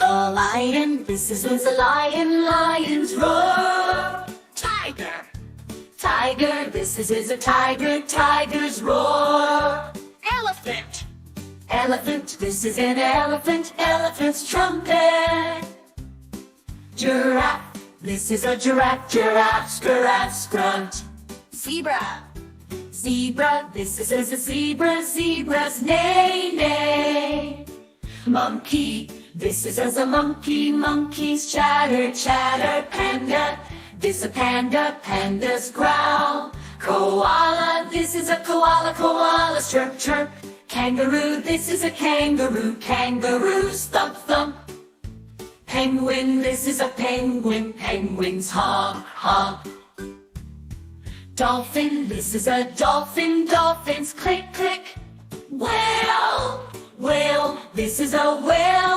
A lion, this is a lion, lions roar. Tiger, tiger, this is a tiger, tigers roar. Elephant, elephant, this is an elephant, elephant's trumpet. Giraffe, this is a giraffe, giraffe's grunt. Zebra, zebra, this is a zebra, zebra's neigh, neigh. Monkey, this is a monkey, monkey's chatter, chatter. Panda, this a panda, panda's growl. Koala, this is a koala, koala's chirp, chirp. Kangaroo, this is a kangaroo, kangaroo's thump, thump. Penguin, this is a penguin, penguin's honk, honk. Dolphin, this is a dolphin, dolphin's click, click. Whale, whale, this is a whale,